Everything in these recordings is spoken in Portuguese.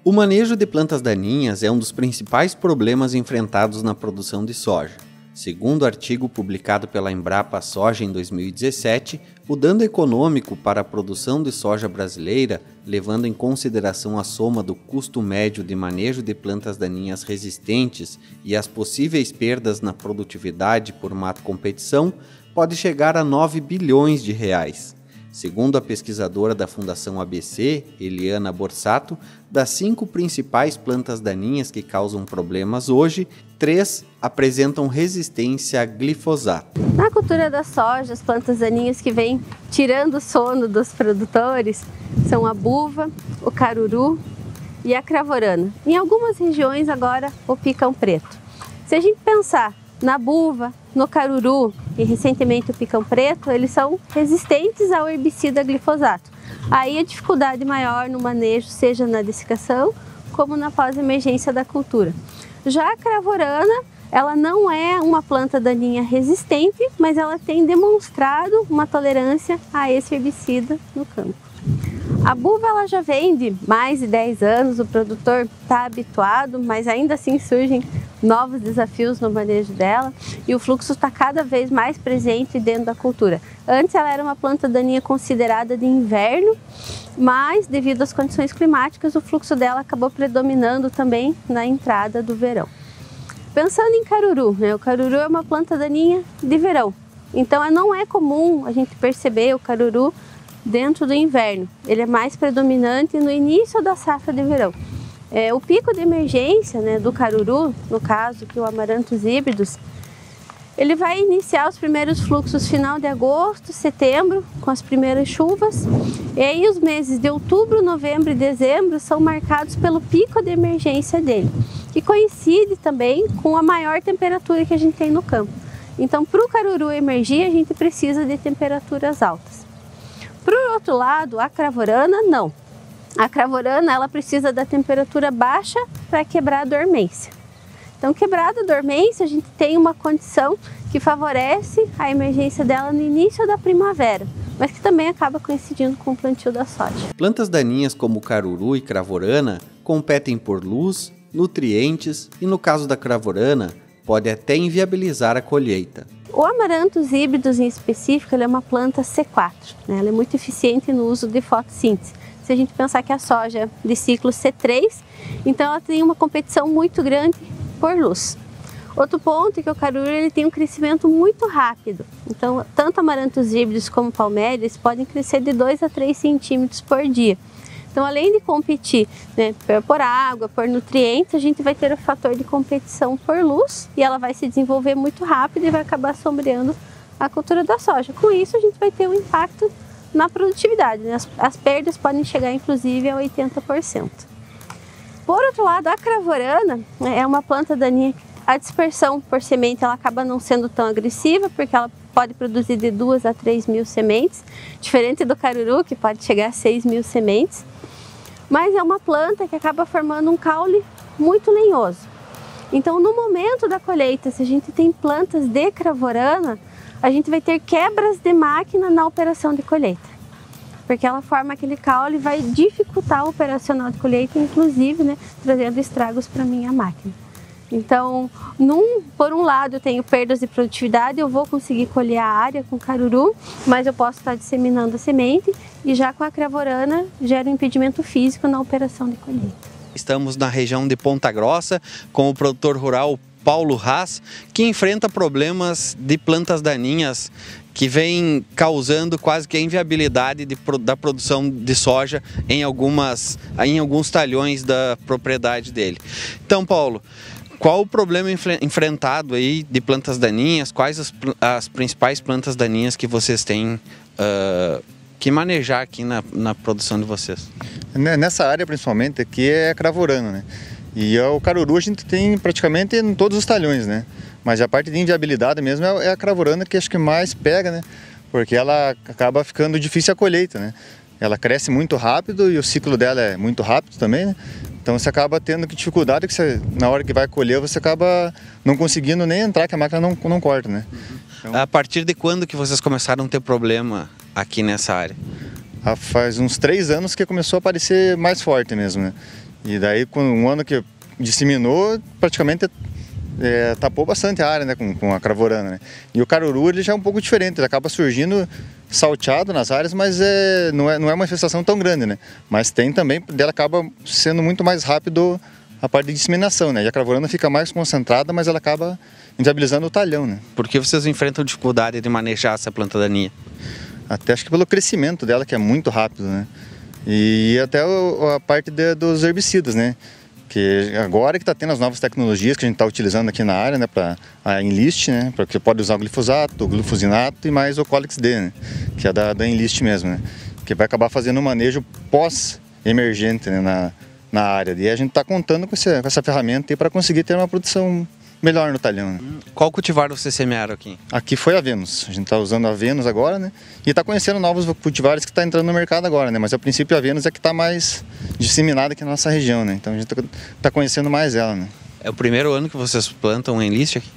O manejo de plantas daninhas é um dos principais problemas enfrentados na produção de soja. Segundo o artigo publicado pela Embrapa Soja em 2017, o dano econômico para a produção de soja brasileira, levando em consideração a soma do custo médio de manejo de plantas daninhas resistentes e as possíveis perdas na produtividade por má competição, pode chegar a 9 bilhões de reais. Segundo a pesquisadora da Fundação ABC, Eliana Borsato, das 5 principais plantas daninhas que causam problemas hoje, 3 apresentam resistência a glifosato. Na cultura da soja, as plantas daninhas que vêm tirando o sono dos produtores são a buva, o caruru e a cravorana. Em algumas regiões agora o picão preto. Se a gente pensar na buva, no caruru e recentemente o picão preto, eles são resistentes ao herbicida glifosato. Aí a dificuldade maior no manejo, seja na dessecação como na pós-emergência da cultura. Já a cravorana, ela não é uma planta daninha resistente, mas ela tem demonstrado uma tolerância a esse herbicida no campo. A buva ela já vem de mais de 10 anos, o produtor está habituado, mas ainda assim surgem novos desafios no manejo dela e o fluxo está cada vez mais presente dentro da cultura. Antes ela era uma planta daninha considerada de inverno, mas devido às condições climáticas o fluxo dela acabou predominando também na entrada do verão. Pensando em caruru, o caruru é uma planta daninha de verão, então não é comum a gente perceber o caruru dentro do inverno, ele é mais predominante no início da safra de verão. O pico de emergência do caruru, no caso que o Amaranthus híbridos, ele vai iniciar os primeiros fluxos final de agosto, setembro, com as primeiras chuvas. E aí os meses de outubro, novembro e dezembro são marcados pelo pico de emergência dele, que coincide também com a maior temperatura que a gente tem no campo. Então, para o caruru emergir, a gente precisa de temperaturas altas. Por outro lado, a cravorana não. A cravorana ela precisa da temperatura baixa para quebrar a dormência. Então, quebrada a dormência, a gente tem uma condição que favorece a emergência dela no início da primavera, mas que também acaba coincidindo com o plantio da soja. Plantas daninhas como caruru e cravorana competem por luz, nutrientes e, no caso da cravorana, pode até inviabilizar a colheita. O Amaranthus híbridos em específico, ele é uma planta C4, ela é muito eficiente no uso de fotossíntese. Se a gente pensar que a soja é de ciclo C3, então ela tem uma competição muito grande por luz. Outro ponto é que o caruru ele tem um crescimento muito rápido, então tanto Amaranthus híbridos como palméias podem crescer de 2 a 3 centímetros por dia. Então, além de competir por água, por nutrientes, a gente vai ter o fator de competição por luz e ela vai se desenvolver muito rápido e vai acabar sombreando a cultura da soja. Com isso, a gente vai ter um impacto na produtividade, as perdas podem chegar inclusive a 80%. Por outro lado, a cravorana é uma planta daninha, a dispersão por semente ela acaba não sendo tão agressiva, porque ela pode produzir de 2 a 3 mil sementes, diferente do caruru, que pode chegar a 6 mil sementes. Mas é uma planta que acaba formando um caule muito lenhoso. Então, no momento da colheita, se a gente tem plantas de cravorana, a gente vai ter quebras de máquina na operação de colheita, porque ela forma aquele caule e vai dificultar o operacional de colheita, inclusive trazendo estragos para a minha máquina. Então, por um lado eu tenho perdas de produtividade, eu vou conseguir colher a área com caruru, mas eu posso estar disseminando a semente e já com a cravorana gera um impedimento físico na operação de colheita. Estamos na região de Ponta Grossa com o produtor rural Paulo Haas, que enfrenta problemas de plantas daninhas que vem causando quase que a inviabilidade da produção de soja em alguns talhões da propriedade dele. Então, Paulo, qual o problema enfrentado aí de plantas daninhas? Quais as principais plantas daninhas que vocês têm que manejar aqui na produção de vocês? Nessa área, principalmente, aqui é a cravorana, E o caruru a gente tem praticamente em todos os talhões, Mas a parte de inviabilidade mesmo é a cravorana que acho que mais pega, Porque ela acaba ficando difícil a colheita, Ela cresce muito rápido e o ciclo dela é muito rápido também, Então você acaba tendo que dificuldade, que você, na hora que vai colher, você acaba não conseguindo nem entrar, que a máquina não corta, né? Então, a partir de quando que vocês começaram a ter problema aqui nessa área? Faz uns 3 anos que começou a aparecer mais forte mesmo, né? E daí, com um ano que disseminou, praticamente tapou bastante a área, né, com a cravorana, né? E o caruru, ele já é um pouco diferente, ele acaba surgindo salteado nas áreas, mas não é uma infestação tão grande, né? Mas tem também, dela acaba sendo muito mais rápido a parte de disseminação, né? E a cravorana fica mais concentrada, mas ela acaba inviabilizando o talhão, né? Por que vocês enfrentam dificuldade de manejar essa planta daninha? Até acho que pelo crescimento dela, que é muito rápido, né? E até a parte dos herbicidas, né? Que agora que está tendo as novas tecnologias que a gente está utilizando aqui na área, né, para a Enlist, né, porque pode usar o glifosato, o glufosinato e mais o Colex D, né, que é da Enlist mesmo, né, que vai acabar fazendo um manejo pós-emergente, né, na área. E a gente está contando com essa ferramenta para conseguir ter uma produção melhor no talhão. Né? Qual cultivar vocês semearam aqui? Aqui foi a Venus. A gente está usando a Venus agora, né? E está conhecendo novos cultivares que está entrando no mercado agora, né? Mas a princípio a Venus é que está mais disseminada aqui na nossa região, né? Então a gente está conhecendo mais ela, né? É o primeiro ano que vocês plantam Enlist aqui?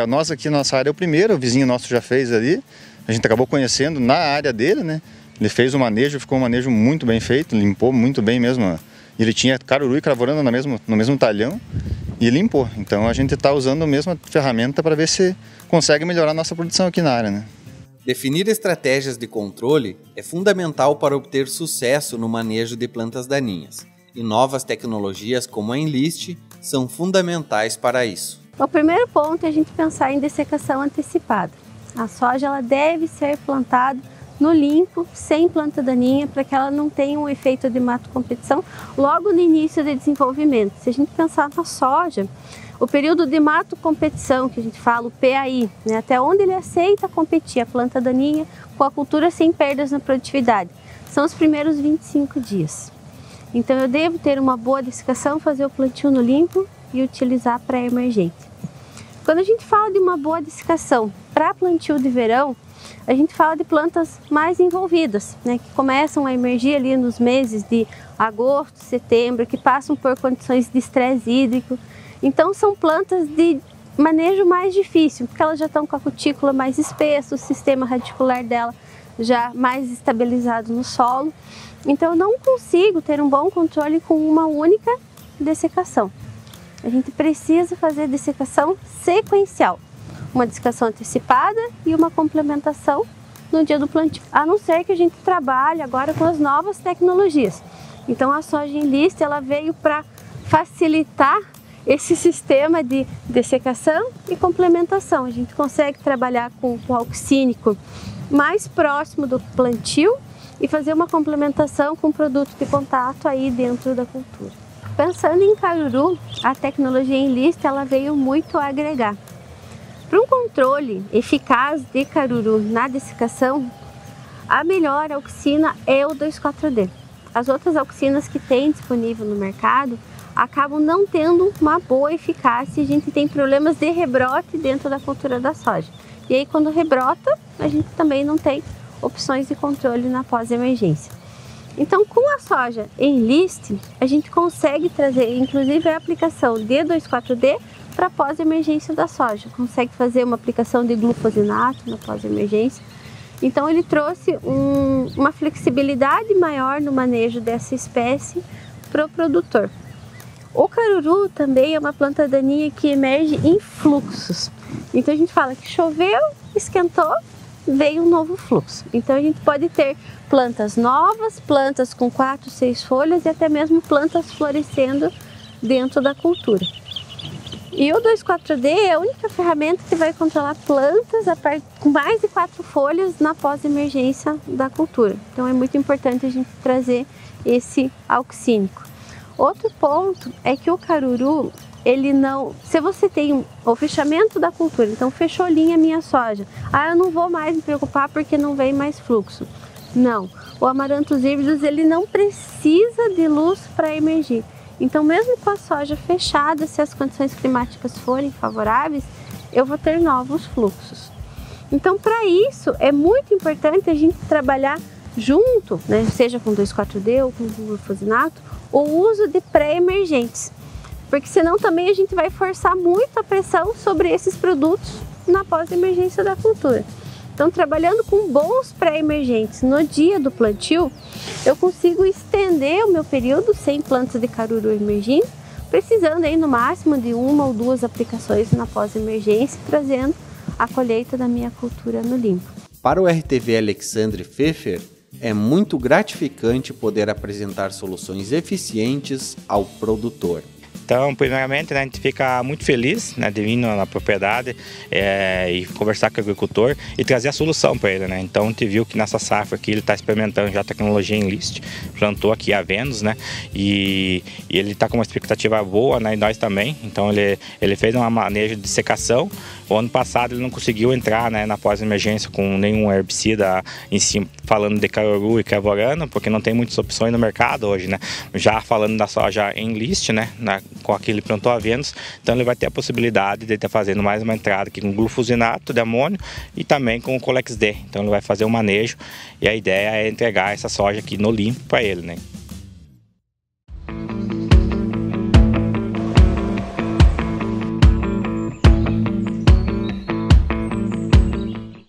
Nós aqui na nossa área é o primeiro, o vizinho nosso já fez ali. A gente acabou conhecendo na área dele, né? Ele fez o manejo, ficou um manejo muito bem feito, limpou muito bem mesmo. Ele tinha caruru e cravorana no mesmo talhão. E limpou. Então a gente está usando a mesma ferramenta para ver se consegue melhorar a nossa produção aqui na área, né? Definir estratégias de controle é fundamental para obter sucesso no manejo de plantas daninhas. E novas tecnologias como a Enlist são fundamentais para isso. O primeiro ponto é a gente pensar em dessecação antecipada. A soja ela deve ser plantada no limpo, sem planta daninha, para que ela não tenha um efeito de mato competição logo no início de desenvolvimento. Se a gente pensar na soja, o período de mato competição, que a gente fala, o PAI, né, até onde ele aceita competir a planta daninha com a cultura sem perdas na produtividade, são os primeiros 25 dias. Então eu devo ter uma boa dessecação, fazer o plantio no limpo e utilizar para emergente. Quando a gente fala de uma boa dessecação para plantio de verão, a gente fala de plantas mais envolvidas, né, que começam a emergir ali nos meses de agosto, setembro, que passam por condições de estresse hídrico. Então são plantas de manejo mais difícil, porque elas já estão com a cutícula mais espessa, o sistema radicular dela já mais estabilizado no solo. Então eu não consigo ter um bom controle com uma única dessecação. A gente precisa fazer dessecação sequencial. Uma dessecação antecipada e uma complementação no dia do plantio. A não ser que a gente trabalhe agora com as novas tecnologias. Então a soja Enlist ela veio para facilitar esse sistema de dessecação e complementação. A gente consegue trabalhar com o auxínico mais próximo do plantio e fazer uma complementação com produto de contato aí dentro da cultura. Pensando em caruru, a tecnologia Enlist ela veio muito a agregar. Para um controle eficaz de caruru na dessecação, a melhor auxina é o 2,4-D. As outras auxinas que tem disponível no mercado acabam não tendo uma boa eficácia e a gente tem problemas de rebrote dentro da cultura da soja. E aí quando rebrota, a gente também não tem opções de controle na pós-emergência. Então com a soja Enlist, a gente consegue trazer inclusive a aplicação de 2,4-D para pós-emergência da soja. Consegue fazer uma aplicação de glufosinato na pós-emergência. Então ele trouxe uma flexibilidade maior no manejo dessa espécie para o produtor. O caruru também é uma planta daninha que emerge em fluxos. Então a gente fala que choveu, esquentou, veio um novo fluxo. Então a gente pode ter plantas novas, plantas com 4, 6 folhas e até mesmo plantas florescendo dentro da cultura. E o 2,4-D é a única ferramenta que vai controlar plantas com mais de 4 folhas na pós-emergência da cultura. Então é muito importante a gente trazer esse auxínico. Outro ponto é que o caruru, ele não... Se você tem o fechamento da cultura, então fechou linha minha soja, eu não vou mais me preocupar porque não vem mais fluxo. Não, o Amaranthus híbridos ele não precisa de luz para emergir. Então mesmo com a soja fechada, se as condições climáticas forem favoráveis, eu vou ter novos fluxos. Então para isso é muito importante a gente trabalhar junto, né, seja com 2,4-D ou com glufosinato, o uso de pré-emergentes, porque senão também a gente vai forçar muito a pressão sobre esses produtos na pós-emergência da cultura. Então, trabalhando com bons pré-emergentes no dia do plantio, eu consigo estender o meu período sem plantas de caruru emergindo, precisando aí no máximo de 1 ou 2 aplicações na pós-emergência, trazendo a colheita da minha cultura no limpo. Para o RTV Alexandre Pfeffer, é muito gratificante poder apresentar soluções eficientes ao produtor. Então, primeiramente, né, a gente fica muito feliz, né, de vir na propriedade e conversar com o agricultor e trazer a solução para ele, né? Então, a gente viu que nessa safra aqui ele está experimentando já a tecnologia Enlist, plantou aqui a Venus, né? E ele está com uma expectativa boa, né? E nós também. Então, ele fez um manejo de secação. O ano passado ele não conseguiu entrar, né, na pós-emergência com nenhum herbicida em cima, falando de caruru e cravorana, porque não tem muitas opções no mercado hoje, né? Já falando da soja Enlist, né, com aquele plantou a Venus, então ele vai ter a possibilidade de estar fazendo mais uma entrada aqui com glufosinato de amônio e também com o Colex D. Então ele vai fazer o manejo e a ideia é entregar essa soja aqui no limpo para ele, né?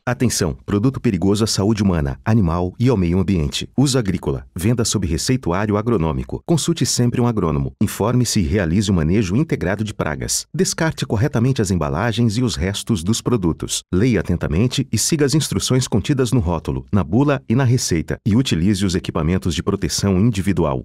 Atenção! Produto perigoso à saúde humana, animal e ao meio ambiente. Uso agrícola. Venda sob receituário agronômico. Consulte sempre um agrônomo. Informe-se e realize o manejo integrado de pragas. Descarte corretamente as embalagens e os restos dos produtos. Leia atentamente e siga as instruções contidas no rótulo, na bula e na receita. E utilize os equipamentos de proteção individual.